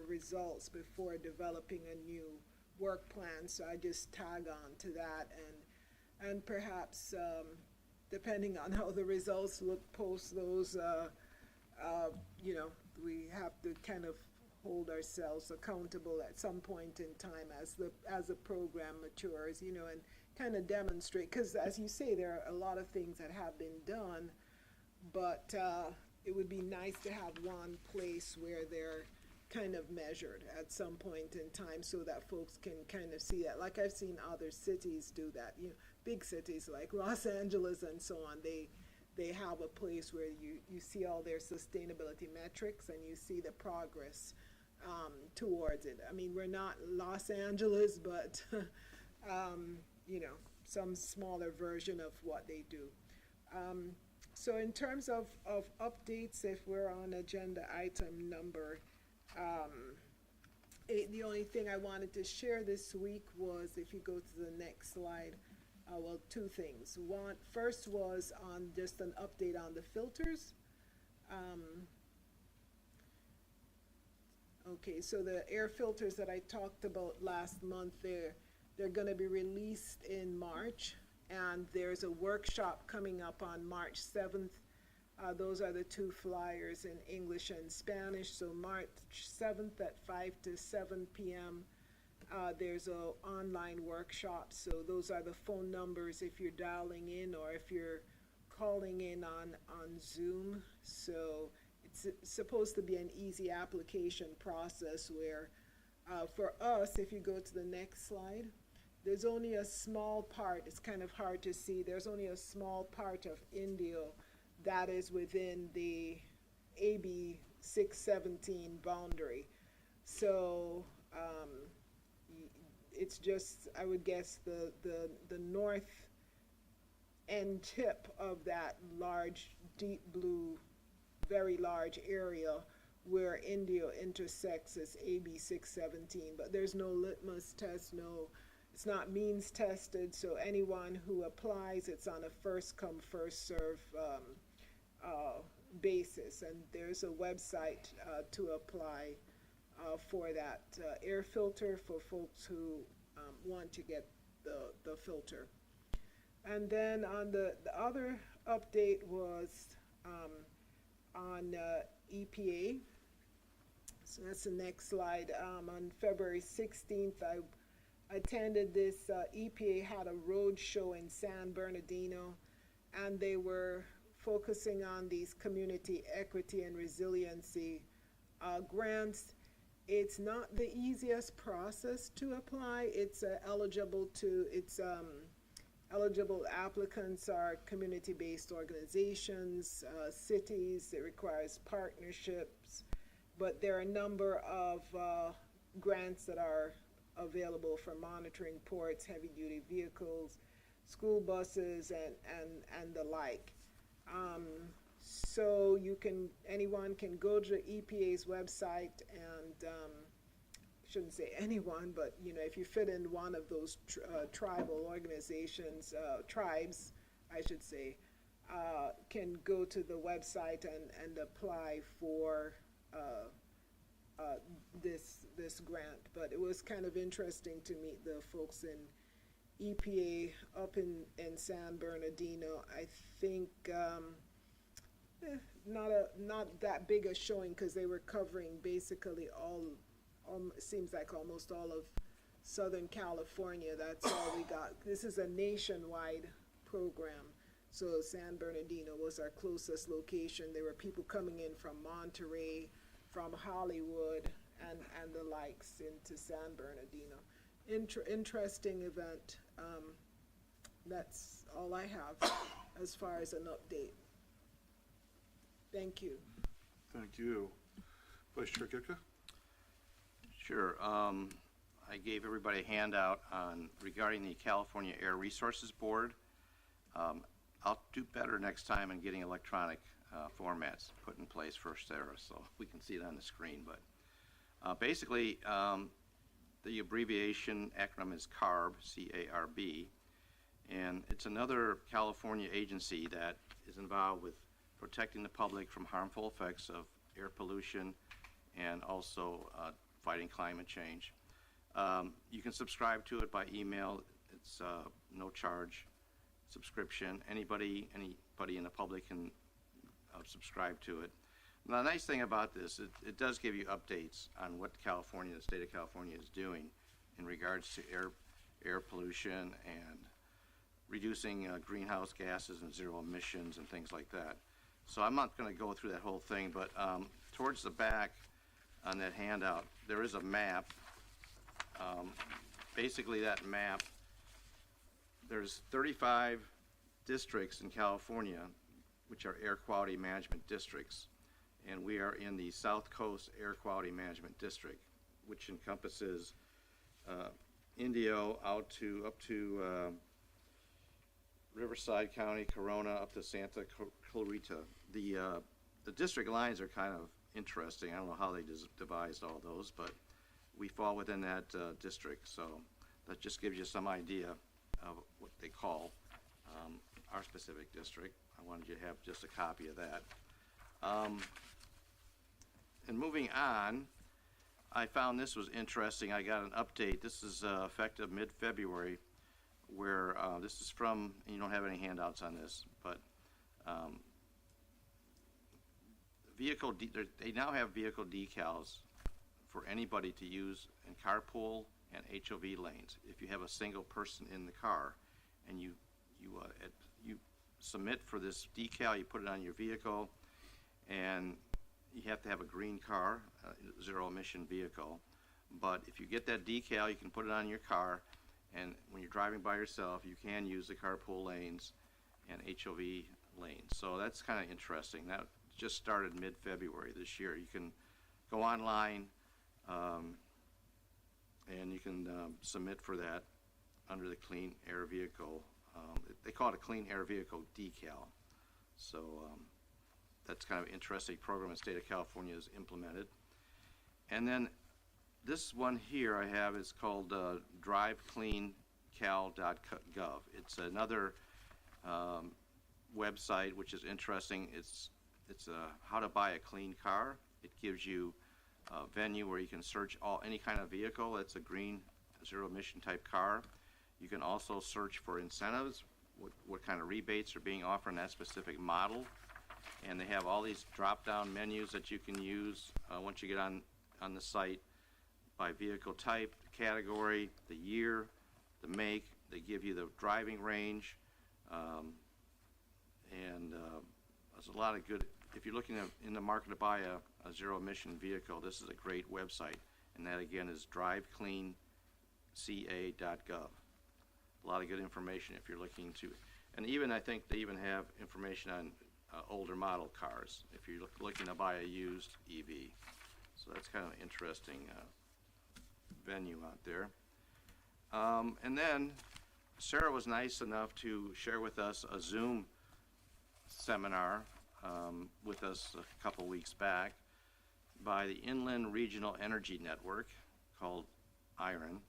results before developing a new work plan. So I just tag on to that, and perhaps depending on how the results look post those, we have to kind of hold ourselves accountable at some point in time as the program matures, and kind of demonstrate, because as you say, there are a lot of things that have been done, but it would be nice to have one place where they're kind of measured at some point in time, so that folks can kind of see that. Like I've seen other cities do that, big cities like Los Angeles and so on, they have a place where you see all their sustainability metrics and you see the progress towards it. I mean, we're not Los Angeles, but some smaller version of what they do. So in terms of updates, if we're on agenda item number 8, the only thing I wanted to share this week was, if you go to the next slide, two things. First was on just an update on the filters. Okay, so the air filters that I talked about last month, they're going to be released in March, and there's a workshop coming up on March 7th. Those are the two flyers in English and Spanish. So March 7th at 5 to 7 p.m. There's an online workshop. So those are the phone numbers if you're dialing in or if you're calling in on Zoom. So it's supposed to be an easy application process where for us, if you go to the next slide, there's only a small part, it's kind of hard to see, there's only a small part of Indio that is within the AB 617 boundary. So it's just, I would guess, the north end tip of that large, deep blue, very large area where Indio intersects is AB 617, but there's no litmus test, it's not means tested, so anyone who applies, it's on a first come, first serve basis, and there's a website to apply for that air filter for folks who want to get the filter. And then on the other update was on EPA. So that's the next slide. On February 16th, I attended this, EPA had a road show in San Bernardino, and they were focusing on these community equity and resiliency grants. It's not the easiest process to apply. It's eligible applicants are community-based organizations, cities. It requires partnerships, but there are a number of grants that are available for monitoring ports, heavy-duty vehicles, school buses, and the like. So anyone can go to the EPA's website and, shouldn't say anyone, but if you fit in one of those tribal organizations, tribes, I should say, can go to the website and apply for this grant. But it was kind of interesting to meet the folks in EPA up in San Bernardino. I think not that big a showing because they were covering basically seems like almost all of Southern California. That's all we got. This is a nationwide program. So San Bernardino was our closest location. There were people coming in from Monterey, from Hollywood, and the likes into San Bernardino. Interesting event. That's all I have as far as an update. Thank you. Thank you. Vice Chair Gitka? Sure. I gave everybody a handout regarding the California Air Resources Board. I'll do better next time in getting electronic formats put in place first there so we can see it on the screen. But basically, the abbreviation acronym is CARB, C-A-R-B, and it's another California agency that is involved with protecting the public from harmful effects of air pollution and also fighting climate change. You can subscribe to it by email. It's no charge subscription. Anybody in the public can subscribe to it. Now, the nice thing about this, it does give you updates on what the state of California is doing in regards to air pollution and reducing greenhouse gases and zero emissions and things like that. So I'm not going to go through that whole thing, but towards the back on that handout, there is a map. Basically, that map, there's 35 districts in California, which are air quality management districts. And we are in the South Coast Air Quality Management District, which encompasses Indio up to Riverside County, Corona, up to Santa Clarita. The district lines are kind of interesting. I don't know how they devised all those, but we fall within that district. So that just gives you some idea of what they call our specific district. I wanted you to have just a copy of that. And moving on, I found this was interesting. I got an update. This is effective mid-February, where this is from, and you don't have any handouts on this, but they now have vehicle decals for anybody to use in carpool and HOV lanes. If you have a single person in the car and you submit for this decal, you put it on your vehicle, and you have to have a green car, zero emission vehicle. But if you get that decal, you can put it on your car, and when you're driving by yourself, you can use the carpool lanes and HOV lanes. So that's kind of interesting. That just started mid-February this year. You can go online and you can submit for that under the Clean Air Vehicle. They call it a Clean Air Vehicle decal. So that's kind of an interesting program the state of California has implemented. And then this one here I have is called drivecleancal.gov. It's another website which is interesting. It's how to buy a clean car. It gives you a venue where you can search any kind of vehicle that's a green zero emission type car. You can also search for incentives, what kind of rebates are being offered in that specific model. And they have all these drop-down menus that you can use once you get on on the site by vehicle type, category, the year, the make. They give you the driving range, and there's a lot of good. If you're looking in the market to buy a zero-emission vehicle, this is a great website, and that again is drivecleanca.gov. A lot of good information if you're looking to, and even I think they even have information on older model cars if you're looking to buy a used EV. So that's kind of an interesting venue out there. And then Sarah was nice enough to share with us a Zoom seminar with us a couple weeks back by the Inland Regional Energy Network called IREN.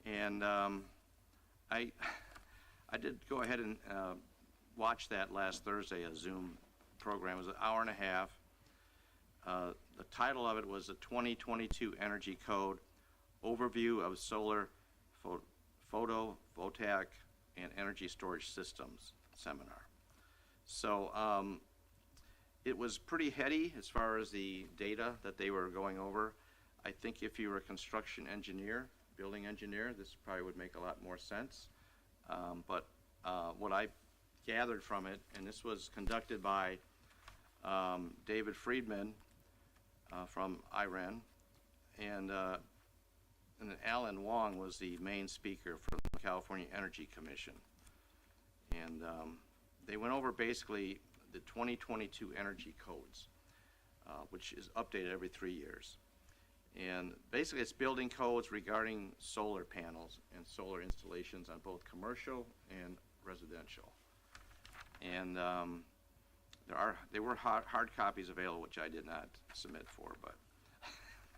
And I did go ahead and watch that last Thursday, a Zoom program. It was an hour and a half. The title of it was the 2022 Energy Code, Overview of Solar Photovoltaic and Energy Storage Systems Seminar. So it was pretty heady as far as the data that they were going over. I think if you were a construction engineer, building engineer, this probably would make a lot more sense. But what I gathered from it, and this was conducted by David Friedman from IREN, and then Alan Wong was the main speaker from the California Energy Commission. And they went over basically the 2022 energy codes, which is updated every 3 years. And basically it's building codes regarding solar panels and solar installations on both commercial and residential. And there were hard copies available, which I did not submit for,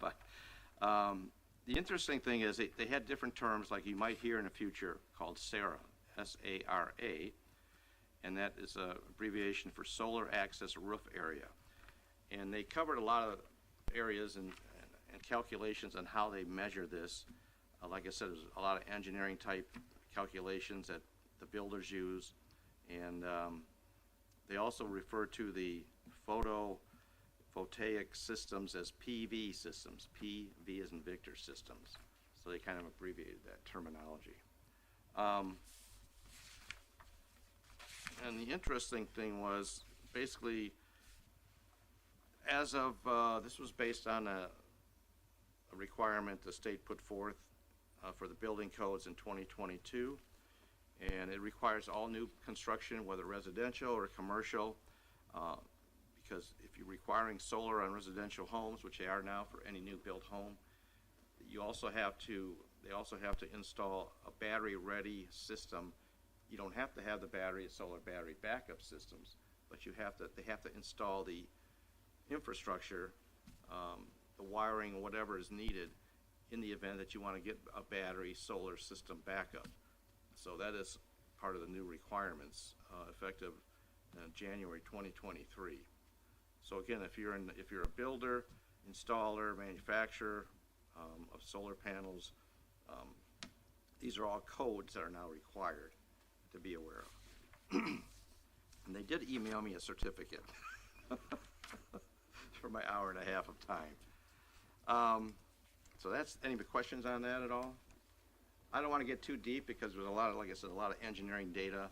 but the interesting thing is they had different terms like you might hear in the future called SARA, S-A-R-A, and that is an abbreviation for Solar Access Roof Area. And they covered a lot of areas and calculations on how they measure this. Like I said, there's a lot of engineering type calculations that the builders use, and they also refer to the photovoltaic systems as PV systems, PV as in Victor systems. So they kind of abbreviated that terminology. And the interesting thing was basically, as of, this was based on a requirement the state put forth for the building codes in 2022, and it requires all new construction, whether residential or commercial, because if you're requiring solar on residential homes, which they are now for any new built home, they also have to install a battery-ready system. You don't have to have the solar battery backup systems, but they have to install the infrastructure, the wiring, or whatever is needed in the event that you want to get a battery solar system backup. So that is part of the new requirements, effective January 2023. So again, if you're a builder, installer, manufacturer of solar panels, these are all codes that are now required to be aware of. And they did email me a certificate for my hour and a half of time. So that's, any questions on that at all? I don't want to get too deep because there's a lot of, like I said, a lot of engineering data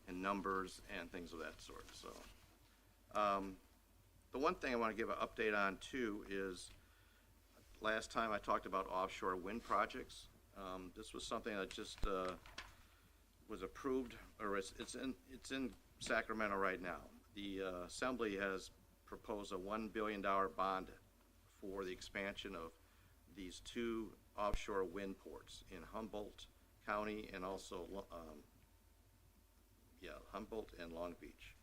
and numbers and things of that sort. So the one thing I want to give an update on too is last time I talked about offshore wind projects. This was something that just was approved, or it's in Sacramento right now. The Assembly has proposed a $1 billion bond for the expansion of these two offshore wind ports in Humboldt County and also Humboldt and Long Beach.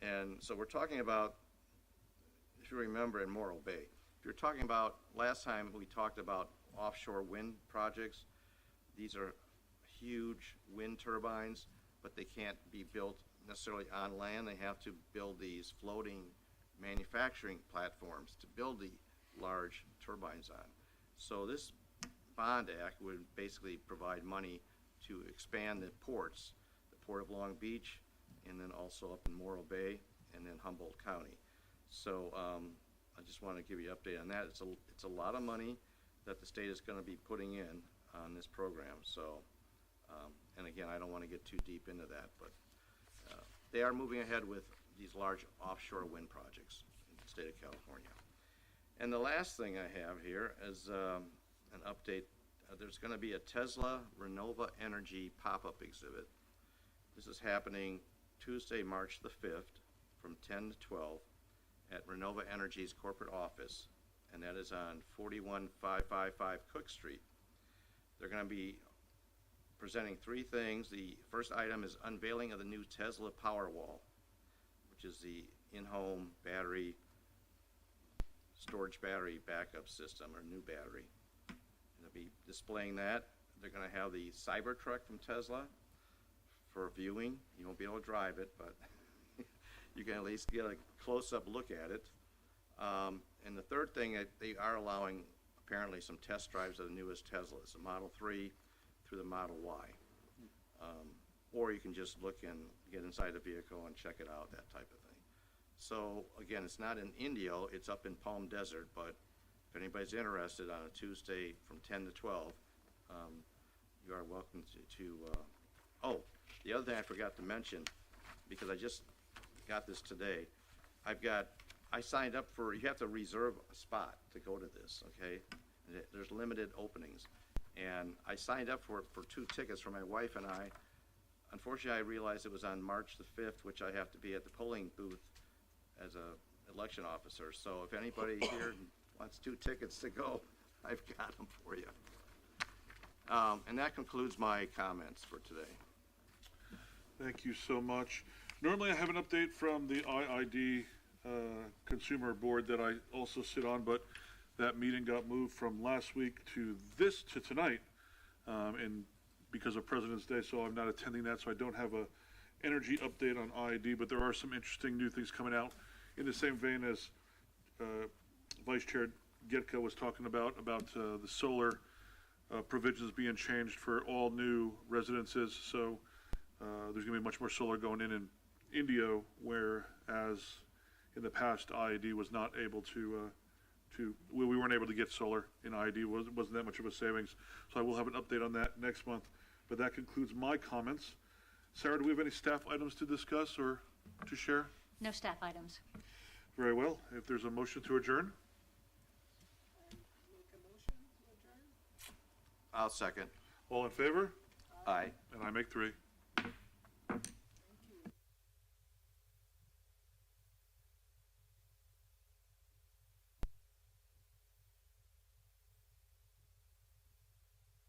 And so we're talking about, if you remember, in Morro Bay. If you're talking about, last time we talked about offshore wind projects, these are huge wind turbines, but they can't be built necessarily on land. They have to build these floating manufacturing platforms to build the large turbines on. So this Bond Act would basically provide money to expand the ports, the Port of Long Beach, and then also up in Morro Bay, and then Humboldt County. So I just want to give you an update on that. It's a lot of money that the state is going to be putting in on this program. So, and again, I don't want to get too deep into that, but they are moving ahead with these large offshore wind projects in the state of California. And the last thing I have here is an update. There's going to be a Tesla Renova Energy pop-up exhibit. This is happening Tuesday, March the 5th from 10 to 12 at Renova Energy's corporate office, and that is on 41555 Cook Street. They're going to be presenting three things. The first item is unveiling of the new Tesla Powerwall, which is the in-home battery storage battery backup system, or new battery. They'll be displaying that. They're going to have the Cybertruck from Tesla for viewing. You won't be able to drive it, but you can at least get a close-up look at it. And the third thing, they are allowing apparently some test drives of the newest Teslas, the Model 3 through the Model Y. Or you can just look and get inside the vehicle and check it out, that type of thing. So again, it's not in Indio, it's up in Palm Desert, but if anybody's interested on a Tuesday from 10 to 12, you are welcome oh, the other thing I forgot to mention, because I just got this today, I signed up for, you have to reserve a spot to go to this, okay? There's limited openings. And I signed up for 2 tickets for my wife and I. Unfortunately, I realized it was on March the 5th, which I have to be at the polling booth as a election officer. So if anybody here wants 2 tickets to go, I've got them for you. And that concludes my comments for today. Thank you so much. Normally I have an update from the IID Consumer Board that I also sit on, but that meeting got moved from last week to tonight, and because of President's Day, so I'm not attending that, so I don't have a energy update on IID, but there are some interesting new things coming out in the same vein as Vice Chair Getka was talking about the solar provisions being changed for all new residences. So there's going to be much more solar going in Indio, whereas in the past IID was not able we weren't able to get solar in IID. Wasn't that much of a savings. So I will have an update on that next month. But that concludes my comments. Sarah, do we have any staff items to discuss or to share? No staff items. Very well. If there's a motion to adjourn. Make a motion to adjourn? I'll second. All in favor? Aye. And I make 3.